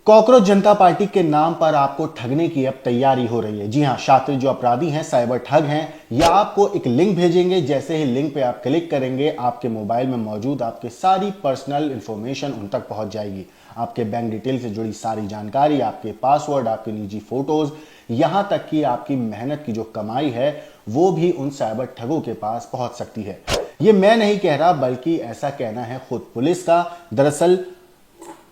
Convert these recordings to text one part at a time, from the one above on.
Cockroach जनता party के नाम पर आपको ठगने की अब तैयारी हो रही है। जी हां, शातिर जो अपराधी हैं, साइबर ठग हैं, या आपको एक लिंक भेजेंगे। जैसे ही लिंक पे आप क्लिक करेंगे, आपके मोबाइल में मौजूद आपके सारी पर्सनल इंफॉर्मेशन उन तक पहुंच जाएगी। आपके बैंक डिटेल से जुड़ी सारी जानकारी, आपके पासवर्ड, आपके निजी फोटोज, यहां तक कि आपकी मेहनत की जो कमाई है वो भी उन साइबर ठगों के पास पहुंच सकती है। ये मैं नहीं कह रहा, बल्कि ऐसा कहना है खुद पुलिस का। दरअसल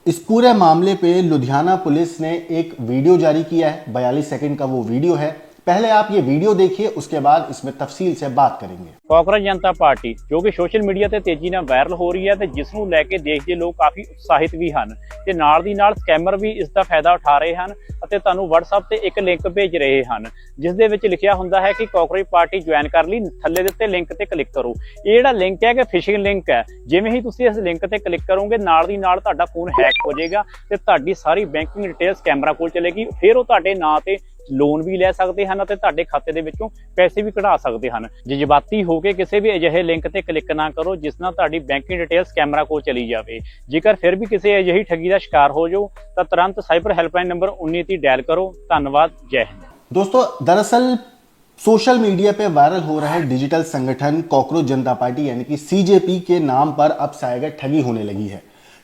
इस पूरे मामले पे लुधियाना पुलिस ने एक वीडियो जारी किया है। 42 सेकंड का वो वीडियो है। पहले आप ये वीडियो देखिए, उसके बाद इसमें तफसील से बात करेंगे। ਕਾਂਗਰਸ ਜਨਤਾ ਪਾਰਟੀ ਜੋ ਕਿ ਸੋਸ਼ਲ ਮੀਡੀਆ ਤੇ ਤੇਜ਼ੀ ਨਾਲ ਵਾਇਰਲ ਹੋ ਰਹੀ ਹੈ ਤੇ ਜਿਸ ਨੂੰ ਲੈ ਕੇ ਦੇਸ਼ ਦੇ ਲੋਕ ਕਾਫੀ ਉਤਸ਼ਾਹਿਤ ਵੀ ਹਨ ਤੇ ਨਾਲ ਦੀ ਨਾਲ ਸਕੈਮਰ ਵੀ ਇਸ ਦਾ ਫਾਇਦਾ ਉਠਾ ਰਹੇ ਹਨ ਅਤੇ ਤੁਹਾਨੂੰ WhatsApp ਤੇ ਇੱਕ ਲਿੰਕ ਭੇਜ ਰਹੇ ਹਨ ਜਿਸ ਦੇ ਵਿੱਚ ਲਿਖਿਆ ਹੁੰਦਾ ਹੈ ਕਿ ਕਾਂਗਰਸ ਪਾਰਟੀ ਜੁਆਇਨ ਕਰ ਲਈ, ਥੱਲੇ ਦਿੱਤੇ ਲਿੰਕ ਤੇ ਕਲਿੱਕ ਕਰੋ। ਇਹ ਜਿਹੜਾ ਲਿੰਕ ਹੈ ਕਿ ਫਿਸ਼ਿੰਗ ਲਿੰਕ ਹੈ। ਜਿਵੇਂ ਹੀ ਤੁਸੀਂ ਇਸ ਲਿੰਕ ਤੇ ਕਲਿੱਕ ਕਰੋਗੇ, ਨਾਲ ਦੀ ਨਾਲ ਤੁਹਾਡਾ ਫੋਨ ਹੈਕ ਹੋ ਜਾਏਗਾ ਤੇ ਤੁਹਾਡੀ ਸਾਰੀ ਬੈਂਕਿੰਗ ਡਿਟੇਲ ਸਕੈਮਰਾਂ ਕੋਲ ਚਲੇਗੀ। ਫਿਰ ਉਹ ਤੁਹਾਡੇ ਨਾਂ ਤੇ ਲੋਨ ਵੀ ਲੈ ਸਕਦੇ ਹਨ ਅਤੇ ਤੁਹਾਡੇ ਖਾਤੇ ਦੇ ਵਿੱਚੋਂ ਪੈਸੇ ਵੀ ਕਢਾ ਸਕਦੇ ਹਨ। ਜਜ਼ਬਾਤੀ ਹੋ ਕੇ ਕਿਸੇ ਵੀ ਅਜਿਹੇ ਲਿੰਕ ਤੇ ਕਲਿੱਕ ਨਾ ਕਰੋ ਜਿਸ ਨਾਲ ਤੁਹਾਡੀ ਬੈਂਕਿੰਗ ਡਿਟੇਲ ਸਕੈਮਰਾਂ ਕੋਲ ਚਲੀ ਜਾਵੇ। ਜੇਕਰ ਫਿਰ ਵੀ ਕਿਸੇ ਅਜਿਹੀ ਠੱਗੀ ਦਾ ਸ਼ਿਕਾਰ ਹੋ ਜਾਓ ਤਾਂ ਤੁਰੰਤ ਸਾਈਬਰ ਹੈਲਪਲਾइन नंबर 1930 डायल करो। धन्यवाद, जय हिंद। दोस्तों, दरअसल सोशल मीडिया पे वायरल हो रहे डिजिटल संगठन कॉकरोच जनता पार्टी यानी कि सीजेपी के नाम पर अब साइबर ठगी होने लगी है।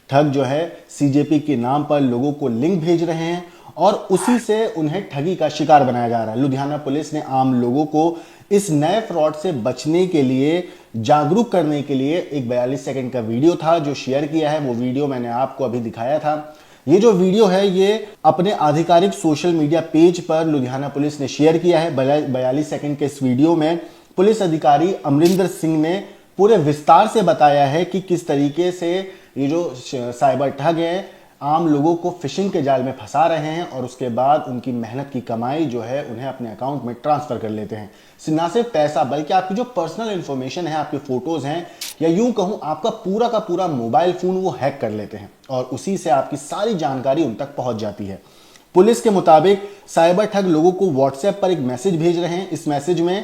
ठग जो है सीजेपी के नाम पर लोगों को लिंक भेज रहे हैं और उसी से उन्हें ठगी का शिकार बनाया जा रहा है। लुधियाना पुलिस ने आम लोगों को इस नए फ्रॉड से बचने के लिए जागरूक करने के लिए एक 42 सेकंड का वीडियो था जो शेयर किया है। वो वीडियो मैंने आपको अभी दिखाया था। ये जो वीडियो है ये अपने आधिकारिक सोशल मीडिया पेज पर लुधियाना पुलिस ने शेयर किया है। 42 सेकंड के इस वीडियो में पुलिस अधिकारी अमरिंदर सिंह ने पूरे विस्तार से बताया है कि किस तरीके से ये जो साइबर ठग है आम लोगों को फिशिंग के जाल में फंसा रहे हैं और उसके बाद उनकी मेहनत की कमाई जो है उन्हें अपने अकाउंट में ट्रांसफर कर लेते हैं। ना सिर्फ पैसा बल्कि आपकी जो पर्सनल इंफॉर्मेशन है, आपके फोटोज हैं, या यूं कहूं आपका पूरा का पूरा मोबाइल फोन वो हैक कर लेते हैं और उसी से आपकी सारी जानकारी उन तक पहुंच जाती है। पुलिस के मुताबिक साइबर ठग लोगों को व्हाट्सएप पर एक मैसेज भेज रहे हैं। इस मैसेज में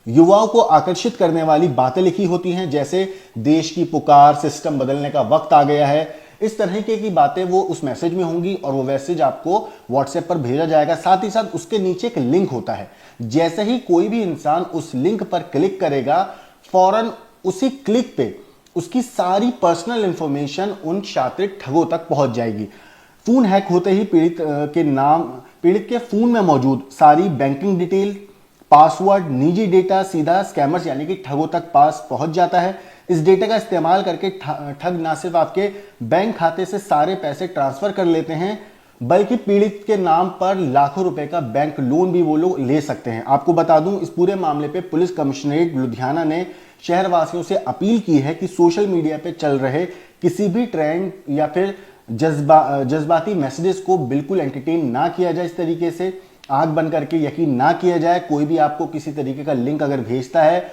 युवाओं को आकर्षित करने वाली बातें लिखी होती हैं, जैसे देश की पुकार, सिस्टम बदलने का वक्त आ गया है। इस तरह की बातें वो उस मैसेज में होंगी और वो मैसेज आपको व्हाट्सएप पर भेजा जाएगा। साथ ही साथ उसके नीचे एक लिंक होता है। जैसे ही कोई भी इंसान उस लिंक पर क्लिक करेगा, फौरन उसी क्लिक पे उसकी सारी पर्सनल इंफॉर्मेशन उन शातिर ठगों तक पहुंच जाएगी। फोन हैक होते ही पीड़ित के फोन में मौजूद सारी बैंकिंग डिटेल, पासवर्ड, निजी डेटा सीधा स्कैमर्स यानी कि ठगों तक पास पहुंच जाता है। इस डेटा का इस्तेमाल करके ठग ना सिर्फ आपके बैंक खाते से सारे पैसे ट्रांसफर कर लेते हैं, बल्कि पीड़ित के नाम पर लाखों रुपए का बैंक लोन भी वो लोग ले सकते हैं। आपको बता दूं, इस पूरे मामले पे पुलिस कमिश्नरेट लुधियाना ने शहरवासियों से अपील की है कि सोशल मीडिया पे चल रहे किसी भी ट्रेंड या फिर जज्बाती मैसेजेस को बिल्कुल एंटरटेन ना किया जाए। इस तरीके से आंख बंद करके यकीन ना किया जाए। कोई भी आपको किसी तरीके का लिंक अगर भेजता है,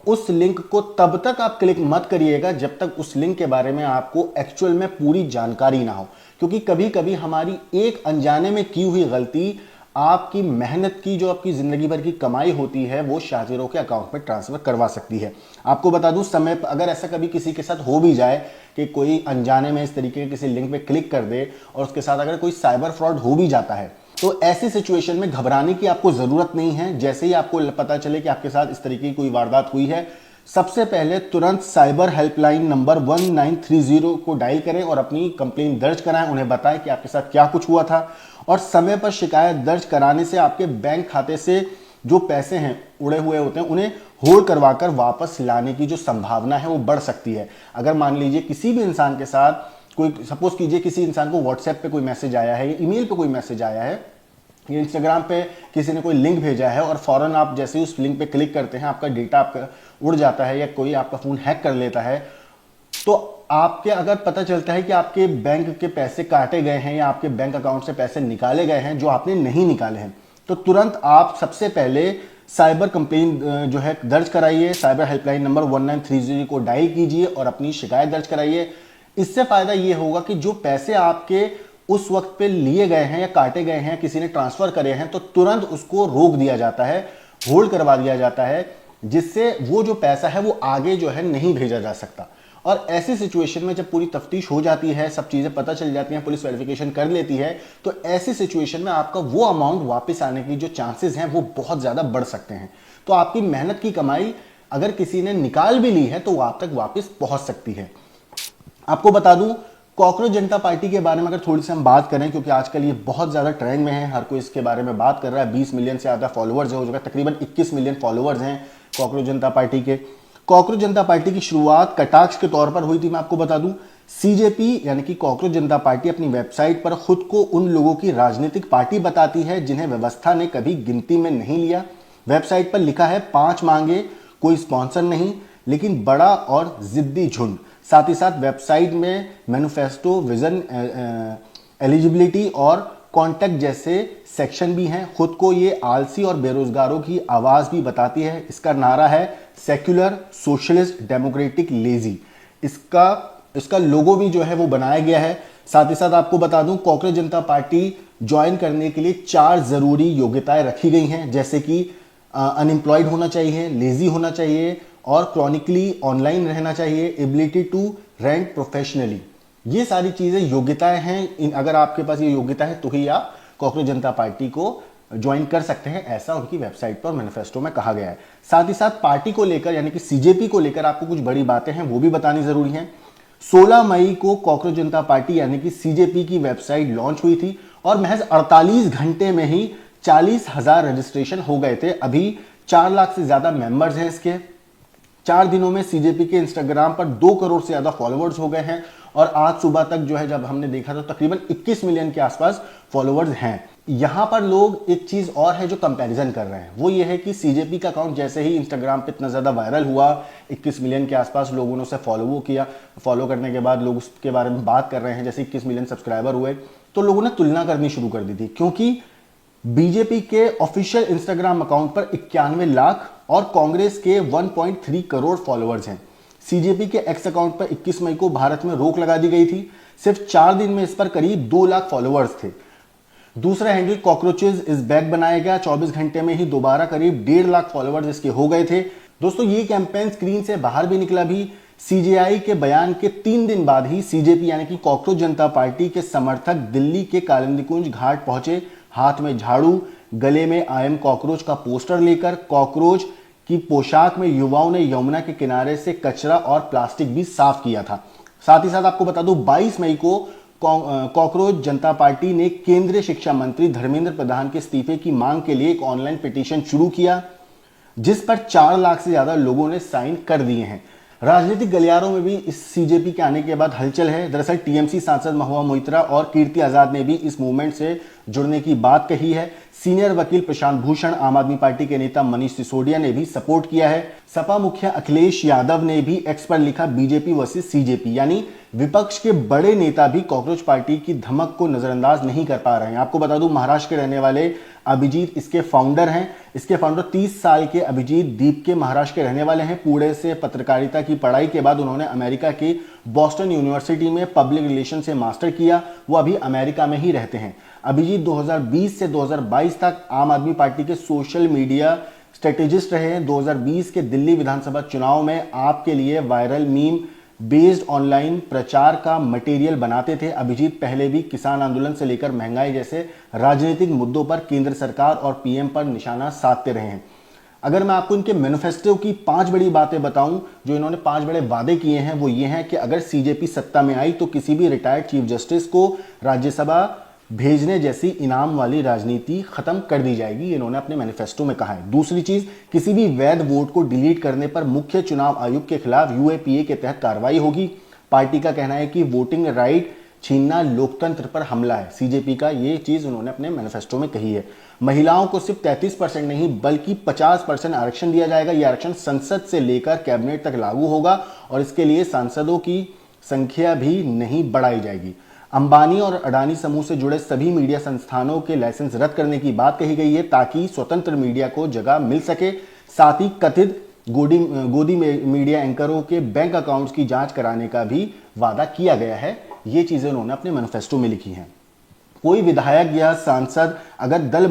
उस लिंक को तब तक आप क्लिक मत करिएगा जब तक उस लिंक के बारे में आपको एक्चुअल में पूरी जानकारी ना हो, क्योंकि कभी कभी हमारी एक अनजाने में की हुई गलती आपकी मेहनत की, जो आपकी जिंदगी भर की कमाई होती है, वो शातिरों के अकाउंट में ट्रांसफर करवा सकती है। आपको बता दूं, समय पर अगर ऐसा कभी किसी के साथ हो भी जाए कि कोई अनजाने में इस तरीके के किसी लिंक पे क्लिक कर दे और उसके साथ अगर कोई साइबर फ्रॉड हो भी जाता है, तो ऐसी सिचुएशन में घबराने की आपको जरूरत नहीं है। जैसे ही आपको पता चले कि आपके साथ इस तरीके की कोई वारदात हुई है, सबसे पहले तुरंत साइबर हेल्पलाइन नंबर 1930 को डायल करें और अपनी कंप्लेन दर्ज कराएं। उन्हें बताएं कि आपके साथ क्या कुछ हुआ था और समय पर शिकायत दर्ज कराने से आपके बैंक खाते से जो पैसे हैं उड़े हुए होते हैं, उन्हें होल्ड करवाकर वापस लाने की जो संभावना है वो बढ़ सकती है। अगर मान लीजिए किसी भी इंसान के साथ कोई, सपोज कीजिए किसी इंसान को व्हाट्सएप पे कोई मैसेज आया है या ईमेल पे कोई मैसेज आया है या इंस्टाग्राम पे किसी ने कोई लिंक भेजा है और फौरन आप जैसे ही उस लिंक पे क्लिक करते हैं, आपका डेटा आपका उड़ जाता है या कोई आपका फोन हैक कर लेता है, तो आपके अगर पता चलता है कि आपके बैंक के पैसे काटे गए हैं या आपके बैंक अकाउंट से पैसे निकाले गए हैं जो आपने नहीं निकाले हैं, तो तुरंत आप सबसे पहले साइबर कंप्लेन जो है दर्ज कराइए। साइबर हेल्पलाइन नंबर 1930 को डायल कीजिए और अपनी शिकायत दर्ज कराइए। इससे फायदा ये होगा कि जो पैसे आपके उस वक्त पे लिए गए हैं या काटे गए हैं, किसी ने ट्रांसफर करे हैं, तो तुरंत उसको रोक दिया जाता है, होल्ड करवा दिया जाता है, जिससे वो जो पैसा है वो आगे जो है नहीं भेजा जा सकता। और ऐसी सिचुएशन में जब पूरी तफ्तीश हो जाती है, सब चीजें पता चल जाती हैं, पुलिस वेरिफिकेशन कर लेती है, तो ऐसी सिचुएशन में आपका वो अमाउंट वापस आने की जो चांसेस हैं वो बहुत ज्यादा बढ़ सकते हैं। तो आपकी मेहनत की कमाई अगर किसी ने निकाल भी ली है तो वो आप तक वापस पहुंच सकती है। आपको बता दूं, कॉकरोच जनता पार्टी के बारे में अगर थोड़ी सी हम बात करें, क्योंकि आजकल ये बहुत ज्यादा ट्रेंड में है, हर कोई इसके बारे में बात कर रहा है। 20 मिलियन से ज्यादा फॉलोअर्स हो चुका, तकरीबन 21 मिलियन फॉलोअर्स हैं कॉकरोच जनता पार्टी के। कॉकरोच जनता पार्टी की शुरुआत कटाक्ष के तौर पर हुई थी। मैं आपको बता दूं, सीजेपी यानी कि कॉकरोच जनता पार्टी अपनी वेबसाइट पर खुद को उन लोगों की राजनीतिक पार्टी बताती है जिन्हें व्यवस्था ने कभी गिनती में नहीं लिया। वेबसाइट पर लिखा है 5 मांगे, कोई स्पॉन्सर नहीं, लेकिन बड़ा और जिद्दी झुंड। साथ ही साथ वेबसाइट में मैनिफेस्टो, विजन, एलिजिबिलिटी और कॉन्टैक्ट जैसे सेक्शन भी हैं। खुद को ये आलसी और बेरोजगारों की आवाज भी बताती है। इसका नारा है सेक्युलर, सोशलिस्ट, डेमोक्रेटिक, लेजी। इसका लोगो भी जो है वो बनाया गया है। साथ ही साथ आपको बता दूं, कॉकरोच जनता पार्टी ज्वाइन करने के लिए 4 जरूरी योग्यताएं रखी गई हैं, जैसे कि अनएम्प्लॉयड होना चाहिए, लेजी होना चाहिए और क्रॉनिकली ऑनलाइन रहना चाहिए, एबिलिटी टू रेंट प्रोफेशनली। ये सारी चीजें योग्यताएं हैं। अगर आपके पास ये योग्यता है तो ही आप कॉकरोच जनता पार्टी को ज्वाइन कर सकते हैं, ऐसा उनकी वेबसाइट पर मैनिफेस्टो में कहा गया है। साथ ही साथ पार्टी को लेकर यानी कि सीजेपी को लेकर आपको कुछ बड़ी बातें हैं वो भी बतानी जरूरी हैं। 16 मई को कॉकरोच जनता पार्टी यानी कि सीजेपी की वेबसाइट लॉन्च हुई थी और महज 48 घंटे में ही 40,000 रजिस्ट्रेशन हो गए थे। अभी 4 लाख से ज्यादा मेंबर्स हैं इसके। 4 दिनों में सीजेपी के इंस्टाग्राम पर 2 करोड़ से ज्यादा फॉलोअर्स हो गए हैं और आज सुबह तक जो है जब हमने देखा तो तकरीबन 21 मिलियन के आसपास फॉलोअर्स हैं। यहां पर लोग एक चीज और है जो कंपैरिजन कर रहे हैं, वो ये है कि सीजेपी का अकाउंट जैसे ही इंस्टाग्राम पे इतना ज्यादा वायरल हुआ, 21 मिलियन के आसपास लोगों ने उसे फॉलो किया, फॉलो करने के बाद लोग उसके बारे में बात कर रहे हैं, जैसे 21 मिलियन सब्सक्राइबर हुए तो लोगों ने तुलना करनी शुरू कर दी थी, क्योंकि बीजेपी के ऑफिशियल इंस्टाग्राम अकाउंट पर 91 लाख और कांग्रेस के 1.3 करोड़ फॉलोअर्स हैं। सीजेपी के एक्स अकाउंट पर 21 मई को भारत में रोक लगा दी गई थी। सिर्फ 4 दिन में इस पर करीब 2 लाख फॉलोअर्स थे। दूसरा हैंडल कॉकरोचेज इज बैक बनाया गया। 24 घंटे में ही दोबारा करीब 1.5 लाख फॉलोअर्स इसके हो गए थे। दोस्तों, ये कैंपेन स्क्रीन से बाहर भी निकला भी। सीजेआई के बयान के 3 दिन बाद ही सीजेपी यानी कि कॉकरोच जनता पार्टी के समर्थक दिल्ली के कालिंदी घाट पहुंचे, हाथ में झाड़ू, गले में आई एम कॉकरोच का पोस्टर लेकर। कॉकरोच की पोशाक में युवाओं ने यमुना के किनारे से कचरा और प्लास्टिक भी साफ किया था। साथ ही साथ आपको बता दूं, 22 मई को कॉकरोच जनता पार्टी ने केंद्रीय शिक्षा मंत्री धर्मेंद्र प्रधान के इस्तीफे की मांग के लिए एक ऑनलाइन पिटीशन शुरू किया, जिस पर 4 लाख से ज्यादा लोगों ने साइन कर दिए हैं। राजनीतिक गलियारों में भी इस सीजेपी के आने के बाद हलचल है। दरअसल टीएमसी सांसद महुआ मोइत्रा और कीर्ति आजाद ने भी इस मूवमेंट से जुड़ने की बात कही है। सीनियर वकील प्रशांत भूषण, आम आदमी पार्टी के नेता मनीष सिसोदिया ने भी सपोर्ट किया है। सपा मुखिया अखिलेश यादव ने भी एक्स पर लिखा बीजेपी वर्सेस सीजेपी, यानी विपक्ष के बड़े नेता भी कॉकरोच पार्टी की धमक को नजरअंदाज नहीं कर पा रहे हैं। आपको बता दूं, महाराष्ट्र के रहने वाले अभिजीत इसके फाउंडर हैं। इसके फाउंडर 30 साल के अभिजीत दीप के महाराष्ट्र के रहने वाले हैं। पुणे से पत्रकारिता की पढ़ाई के बाद उन्होंने अमेरिका की बॉस्टन यूनिवर्सिटी में पब्लिक रिलेशन से मास्टर किया। वो अभी अमेरिका में ही रहते हैं। अभिजीत 2020 से 2022 तक आम आदमी पार्टी के सोशल मीडिया स्ट्रेटेजिस्ट रहे हैं। 2020 के दिल्ली विधानसभा चुनाव में आपके लिए वायरल मीम बेस्ड ऑनलाइन प्रचार का मटेरियल बनाते थे। अभिजीत पहले भी किसान आंदोलन से लेकर महंगाई जैसे राजनीतिक मुद्दों पर केंद्र सरकार और पीएम पर निशाना साधते रहे हैं। अगर मैं आपको इनके मैनिफेस्टो की 5 बड़ी बातें बताऊं, जो इन्होंने 5 बड़े वादे किए हैं, वो ये हैं कि अगर सीजेपी सत्ता में आई तो किसी भी रिटायर्ड चीफ जस्टिस को राज्यसभा भेजने जैसी इनाम वाली राजनीति खत्म कर दी जाएगी, इन्होंने अपने मैनिफेस्टो में कहा है। दूसरी चीज, किसी भी वैध वोट को डिलीट करने पर मुख्य चुनाव आयुक्त के खिलाफ यूएपीए के तहत कार्रवाई होगी। पार्टी का कहना है कि वोटिंग राइट छीनना लोकतंत्र पर हमला है। सीजेपी का ये चीज उन्होंने अपने मैनिफेस्टो में कही है। महिलाओं को सिर्फ 33% नहीं बल्कि 50% आरक्षण दिया जाएगा। यह आरक्षण संसद से लेकर कैबिनेट तक लागू होगा और इसके लिए सांसदों की संख्या भी नहीं बढ़ाई जाएगी। अंबानी और अडानी समूह से जुड़े सभी मीडिया संस्थानों के लाइसेंस रद्द करने की बात कही गई है ताकि स्वतंत्र मीडिया को जगह मिल सके। साथ ही कथित गोदी मीडिया एंकरों के बैंक अकाउंट्स की जांच कराने का भी वादा किया गया है। ये चीजें उन्होंने अपने मैनिफेस्टो में लिखी हैं। कोई विधायक या सांसद अगर दल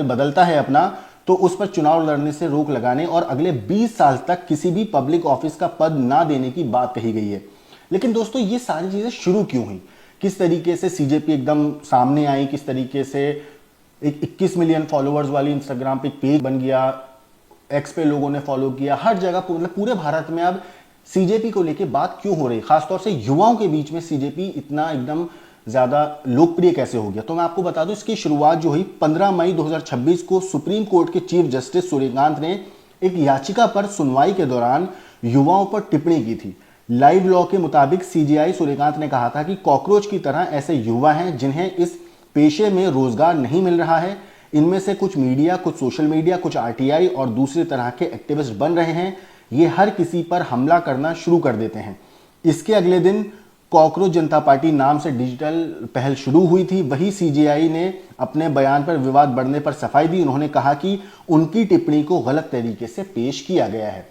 बदलता है अपना, तो उस पर चुनाव लड़ने से रोक लगाने और अगले 20 साल तक किसी भी पब्लिक ऑफिस का पद ना देने की बात कही गई है। लेकिन दोस्तों ये सारी चीजें शुरू क्यों हुई, किस तरीके से सीजेपी एकदम सामने आई, किस तरीके से एक 21 मिलियन फॉलोअर्स वाली इंस्टाग्राम पे एक पेज बन गया, एक्स पे लोगों ने फॉलो किया, हर जगह मतलब पूरे भारत में अब सीजेपी को लेके बात क्यों हो रही, खासतौर से युवाओं के बीच में सीजेपी इतना एकदम ज्यादा लोकप्रिय कैसे हो गया। तो मैं आपको बता दूं इसकी शुरुआत जो हुई 15 मई 2026 को सुप्रीम कोर्ट के चीफ जस्टिस सूर्यकांत ने एक याचिका पर सुनवाई के दौरान युवाओं पर टिप्पणी की थी। लाइव लॉ के मुताबिक सीजेआई सूर्यकांत ने कहा था कि कॉकरोच की तरह ऐसे युवा हैं जिन्हें इस पेशे में रोजगार नहीं मिल रहा है। इनमें से कुछ मीडिया, कुछ सोशल मीडिया, कुछ आरटीआई और दूसरी तरह के एक्टिविस्ट बन रहे हैं। ये हर किसी पर हमला करना शुरू कर देते हैं। इसके अगले दिन कॉकरोच जनता पार्टी नाम से डिजिटल पहल शुरू हुई थी। वही सीजेआई ने अपने बयान पर विवाद बढ़ने पर सफाई दी। उन्होंने कहा कि उनकी टिप्पणी को गलत तरीके से पेश किया गया है।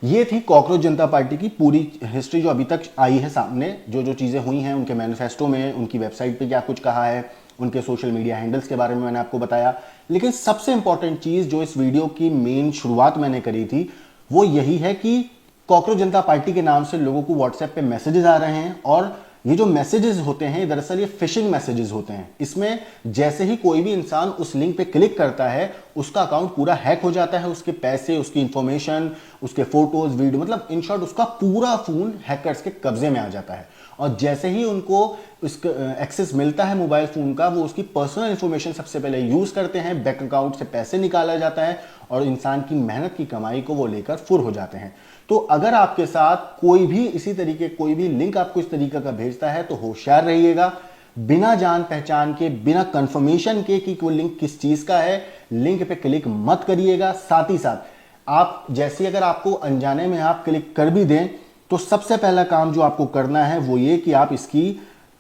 ये थी कॉकरोच जनता पार्टी की पूरी हिस्ट्री जो अभी तक आई है सामने, जो चीजें हुई हैं उनके मैनिफेस्टो में, उनकी वेबसाइट पे क्या कुछ कहा है, उनके सोशल मीडिया हैंडल्स के बारे में मैंने आपको बताया। लेकिन सबसे इंपॉर्टेंट चीज जो इस वीडियो की मेन शुरुआत मैंने करी थी वो यही है कि कॉकरोच जनता पार्टी के नाम से लोगों को व्हाट्सएप पे मैसेजेस आ रहे हैं और ये जो मैसेजेस होते हैं दरअसल ये फिशिंग मैसेजेस होते हैं। इसमें जैसे ही कोई भी इंसान उस लिंक पे क्लिक करता है उसका अकाउंट पूरा हैक हो जाता है, उसके पैसे, उसकी इंफॉर्मेशन, उसके फोटोज, वीडियो, मतलब इन शॉर्ट उसका पूरा फोन हैकर्स के कब्जे में आ जाता है। और जैसे ही उनको इसका एक्सेस मिलता है मोबाइल फोन का, वो उसकी पर्सनल इंफॉर्मेशन सबसे पहले यूज करते हैं, बैंक अकाउंट से पैसे निकाला जाता है और इंसान की मेहनत की कमाई को वो लेकर फुर हो जाते हैं। तो अगर आपके साथ कोई भी इसी तरीके कोई भी लिंक आपको इस तरीके का भेजता है तो होशियार रहिएगा। बिना जान पहचान के, बिना कंफर्मेशन के कि वो लिंक किस चीज का है, लिंक पे क्लिक मत करिएगा। साथ ही साथ आप जैसे अगर आपको अनजाने में आप क्लिक कर भी दें तो सबसे पहला काम जो आपको करना है वो ये कि आप इसकी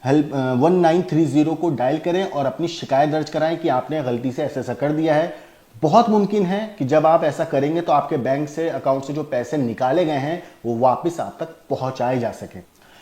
हेल्प 1930 को डायल करें और अपनी शिकायत दर्ज कराएं कि आपने गलती से ऐसा कर दिया है। बहुत मुमकिन है कि जब आप ऐसा करेंगे तो आपके बैंक से, अकाउंट से जो पैसे निकाले गए हैं वो वापस आप तक पहुंचाए जा सके।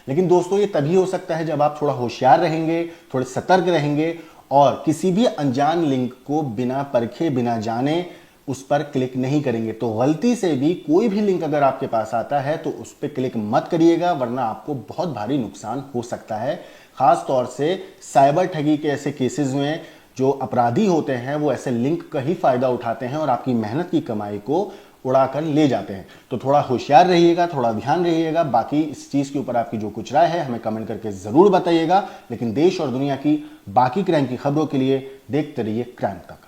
लेकिन दोस्तों ये तभी हो सकता है जब आप थोड़ा होशियार रहेंगे, थोड़े सतर्क रहेंगे और किसी भी अनजान लिंक को बिना परखे, बिना जाने उस पर क्लिक नहीं करेंगे। तो गलती से भी कोई भी लिंक अगर आपके पास आता है तो उस पर क्लिक मत करिएगा, वरना आपको बहुत भारी नुकसान हो सकता है। खास तौर से साइबर ठगी के ऐसे केसेस में जो अपराधी होते हैं वो ऐसे लिंक का ही फायदा उठाते हैं और आपकी मेहनत की कमाई को उड़ाकर ले जाते हैं। तो थोड़ा होशियार रहिएगा, थोड़ा ध्यान रहिएगा। बाकी इस चीज के ऊपर आपकी जो कुछ राय है हमें कमेंट करके जरूर बताइएगा। लेकिन देश और दुनिया की बाकी क्राइम की खबरों के लिए देखते रहिए क्राइम तक।